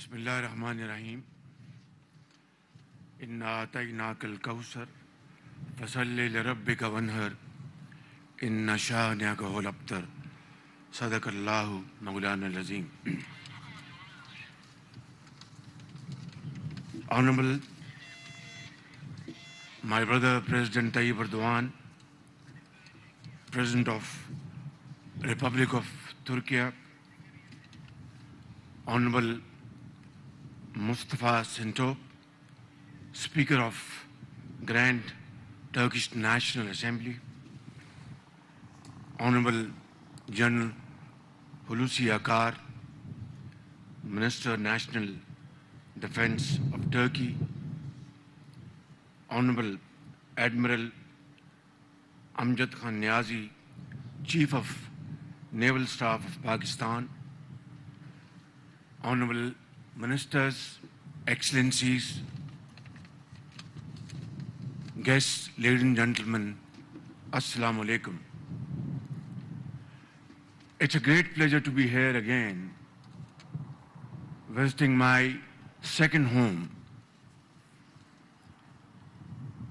Bismillahirrahmanirrahim. Inna ataynakal kawsar fasalli lirabbika wanhar inna shani'aka huwal abtar. Sadaqallahu Mawlana al-Azim. Honorable my brother President Tayyip Erdoğan, President of Republic of Turkey, Honorable Mustafa Sinto, Speaker of Grand Turkish National Assembly, Honorable General Hulusi Akar, Minister National Defense of Turkey, Honorable Admiral Amjad Khan Niazi, Chief of Naval Staff of Pakistan, Honorable Ministers, Excellencies, guests, ladies and gentlemen, Assalamu alaikum. It's a great pleasure to be here again, visiting my second home.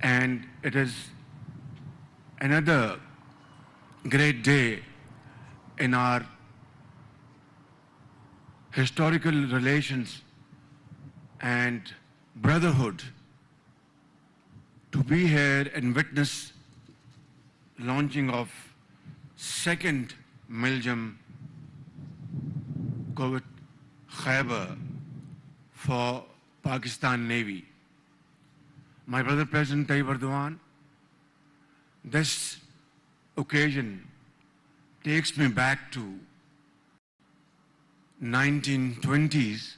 And it is another great day in our historical relations and brotherhood to be here and witness launching of second Milgem Khyber for Pakistan Navy. My brother President Tayyip Erdoğan, this occasion takes me back to 1920s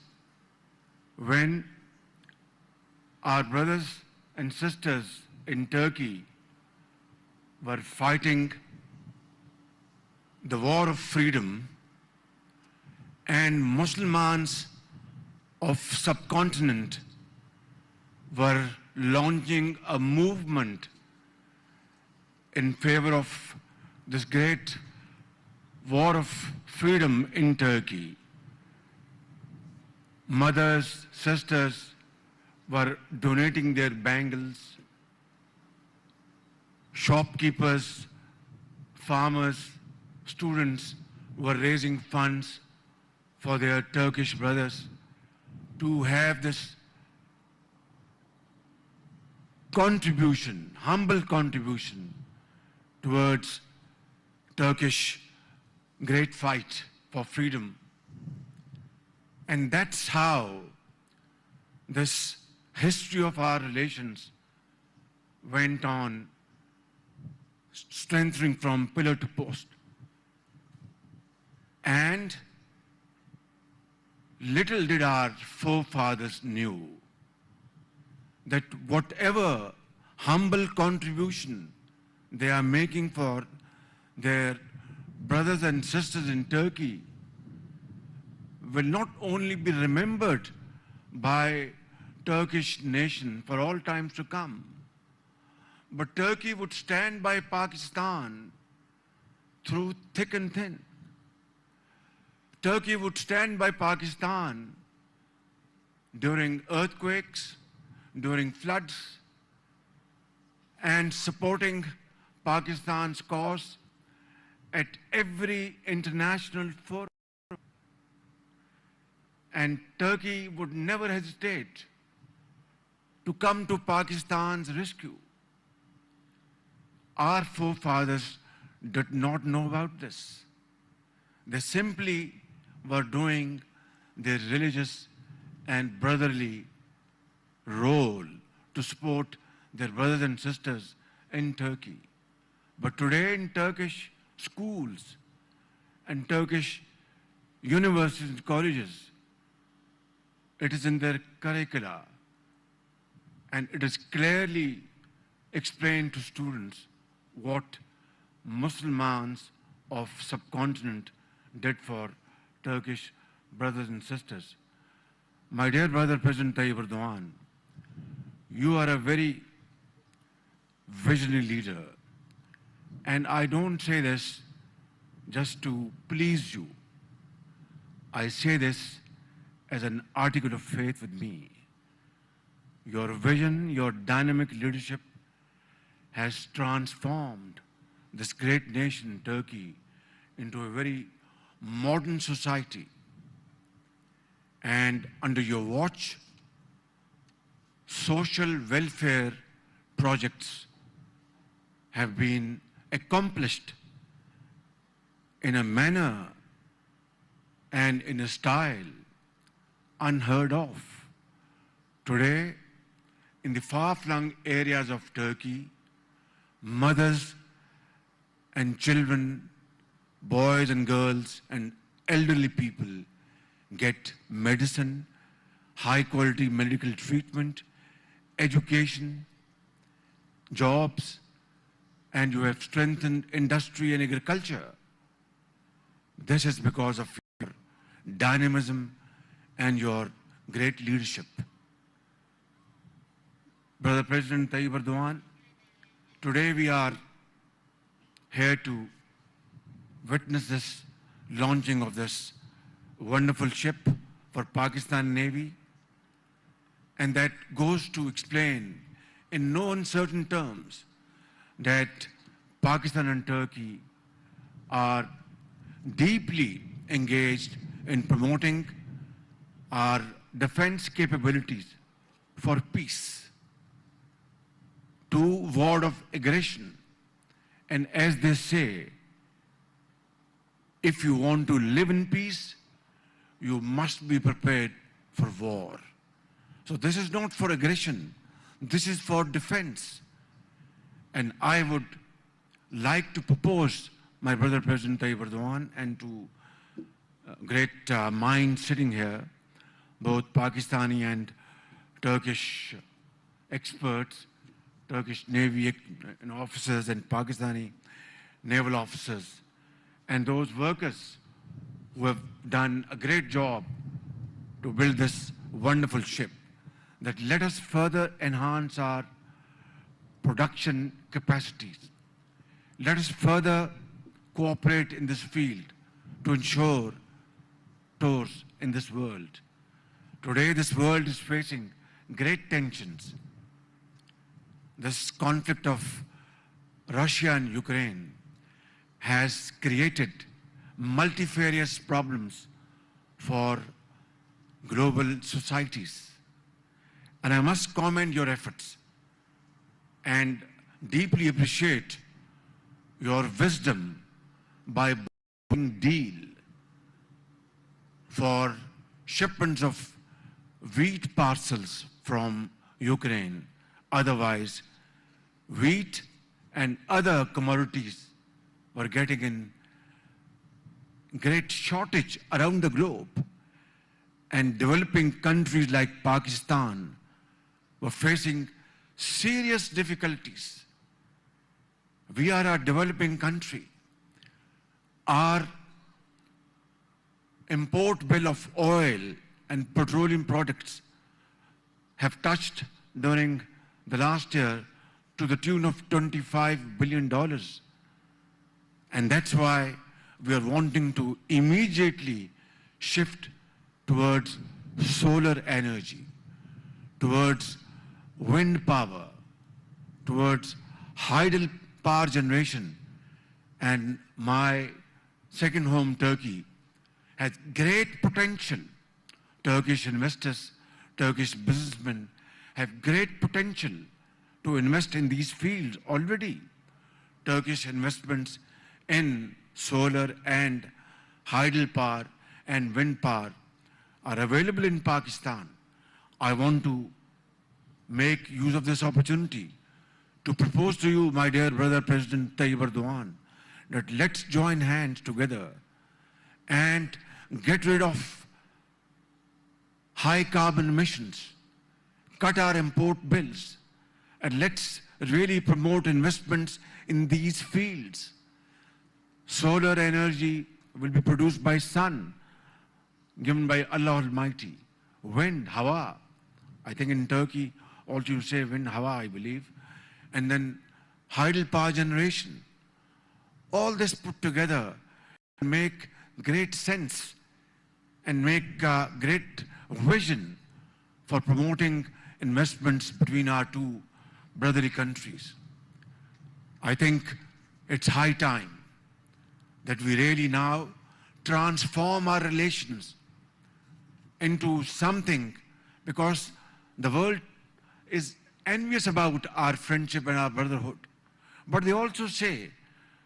when our brothers and sisters in Turkey were fighting the war of freedom, and Muslims of subcontinent were launching a movement in favor of this great war of freedom in Turkey. Mothers, sisters were donating their bangles. Shopkeepers, farmers, students were raising funds for their Turkish brothers to have this contribution, humble contribution towards Turkish great fight for freedom. And that's how this history of our relations went on, strengthening from pillar to post. And little did our forefathers knew that whatever humble contribution they are making for their brothers and sisters in Turkey will not only be remembered by Turkish nation for all times to come, but Turkey would stand by Pakistan through thick and thin. Turkey would stand by Pakistan during earthquakes, during floods, and supporting Pakistan's cause at every international forum. And Turkey would never hesitate to come to Pakistan's rescue. Our forefathers did not know about this. They simply were doing their religious and brotherly role to support their brothers and sisters in Turkey. But today in Turkish schools and Turkish universities and colleges, it is in their curricula, and it is clearly explained to students what Muslims of subcontinent did for Turkish brothers and sisters. My dear brother President Tayyip Erdoğan, you are a very visionary leader, and I don't say this just to please you. I say this as an article of faith with me. Your vision, your dynamic leadership has transformed this great nation, Turkey, into a very modern society. And under your watch, social welfare projects have been accomplished in a manner and in a style unheard of. Today, in the far-flung areas of Turkey, mothers and children, boys and girls and elderly people get medicine, high-quality medical treatment, education, jobs, and you have strengthened industry and agriculture. This is because of your dynamism and your great leadership. Brother President Tayyip Erdoğan, today we are here to witness this launching of this wonderful ship for Pakistan Navy, and that goes to explain in no uncertain terms that Pakistan and Turkey are deeply engaged in promoting our defense capabilities for peace, to ward off aggression. And as they say, if you want to live in peace, you must be prepared for war. So this is not for aggression, this is for defense. And I would like to propose my brother President Tayyip Erdoğan and to great minds sitting here, both Pakistani and Turkish experts, Turkish Navy officers and Pakistani naval officers, and those workers who have done a great job to build this wonderful ship, that let us further enhance our production capacities. Let us further cooperate in this field to ensure tours in this world. Today, this world is facing great tensions. This conflict of Russia and Ukraine has created multifarious problems for global societies. And I must commend your efforts and deeply appreciate your wisdom by buying deal for shipments of wheat parcels from Ukraine. Otherwise, wheat and other commodities were getting in great shortage around the globe. And developing countries like Pakistan were facing serious difficulties. We are a developing country. Our import bill of oil and petroleum products have touched during the last year to the tune of $25 billion. And that's why we are wanting to immediately shift towards solar energy, towards wind power, towards hydel power generation. And my second home, Turkey, has great potential. Turkish investors, Turkish businessmen have great potential to invest in these fields already. Turkish investments in solar and hydel power and wind power are available in Pakistan. I want to make use of this opportunity to propose to you, my dear brother President Tayyip Erdoğan, that let's join hands together and get rid of high carbon emissions, cut our import bills, and let's really promote investments in these fields. Solar energy will be produced by sun, given by Allah Almighty. Wind, hawa. I think in Turkey also you say wind, hawa, I believe. And then hydel power generation. All this put together make great sense and make great vision for promoting investments between our two brotherly countries. I think it's high time that we really now transform our relations into something, because the world is envious about our friendship and our brotherhood. But they also say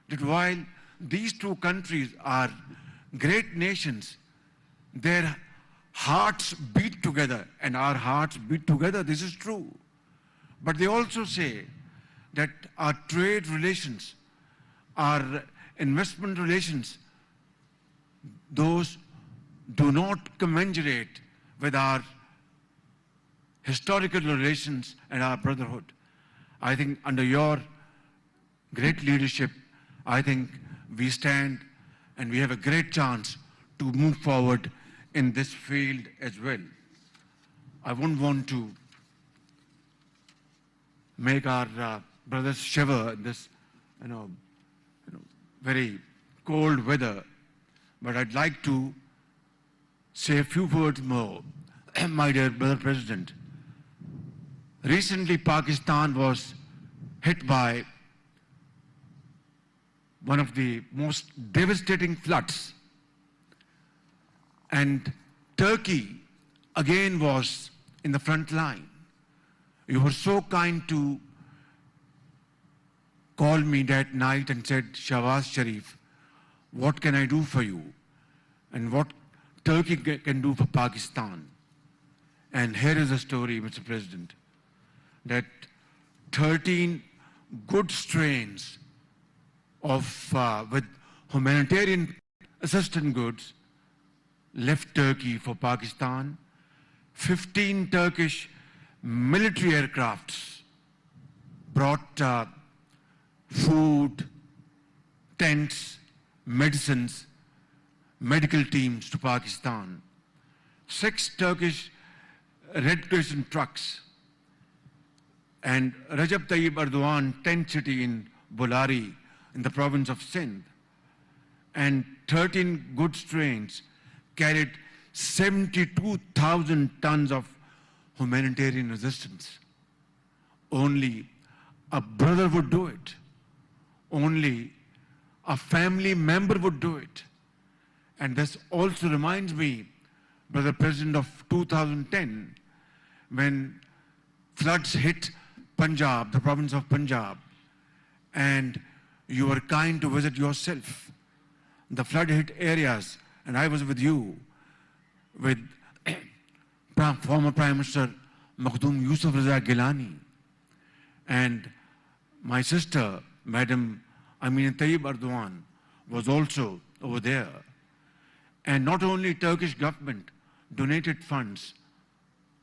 that while these two countries are great nations, their hearts beat together, and our hearts beat together. This is true. But they also say that our trade relations, our investment relations, those do not commensurate with our historical relations and our brotherhood. I think under your great leadership, I think we stand and we have a great chance to move forward in this field as well. I wouldn't want to make our brothers shiver in this, very cold weather, but I'd like to say a few words more. My dear brother President, recently Pakistan was hit by one of the most devastating floods, and Turkey again was in the front line. You were so kind to call me that night and said, Shehbaz Sharif, what can I do for you? And what Turkey can do for Pakistan? And here is the story, Mr. President, that 13 goods trains with humanitarian assistance goods left Turkey for Pakistan. 15 Turkish military aircrafts brought food, tents, medicines, medical teams to Pakistan. 6 Turkish Red Crescent trucks, and Recep Tayyip Erdoğan tent city in Bolari in the province of Sindh, and 13 goods trains carried 72,000 tons of humanitarian assistance. Only a brother would do it. Only a family member would do it. And this also reminds me, Brother President, of 2010, when floods hit Punjab, the province of Punjab, and you were kind to visit yourself the flood hit areas, and I was with you, with former Prime Minister Makhdoom Yusuf Raza Gilani, and my sister, Madam Tayyip Erdogan, was also over there. And not only Turkish government donated funds,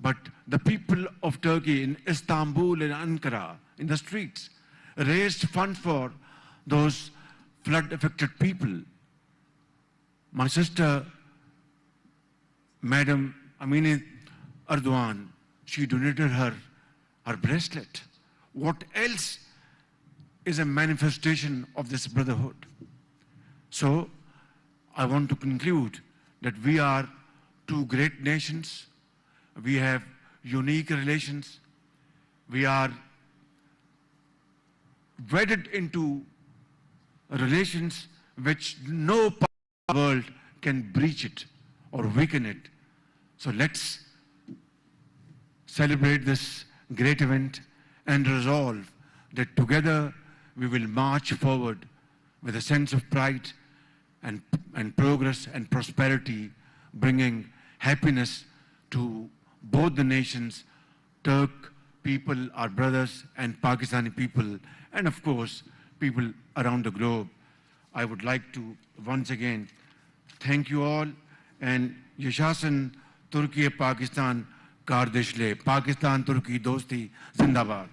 but the people of Turkey in Istanbul and Ankara, in the streets, raised funds for those flood-affected people. My sister, Madam Erdogan, she donated her bracelet. What else is a manifestation of this brotherhood? So, I want to conclude that we are two great nations. We have unique relations. We are wedded into relations which no part of the world can breach it or weaken it. So let's celebrate this great event and resolve that together we will march forward with a sense of pride and progress and prosperity, bringing happiness to both the nations, Turk people, our brothers, and Pakistani people, and of course, people around the globe. I would like to once again thank you all, and Yashasın Türkiye Pakistan kardeşliği, Pakistan Türkiye dosti zindabad.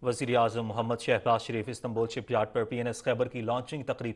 वज़ीर-ए-आज़म Mohammad Shahbaz Sharif Istanbul shipyard पर PNS Khyber की launching तकरीब से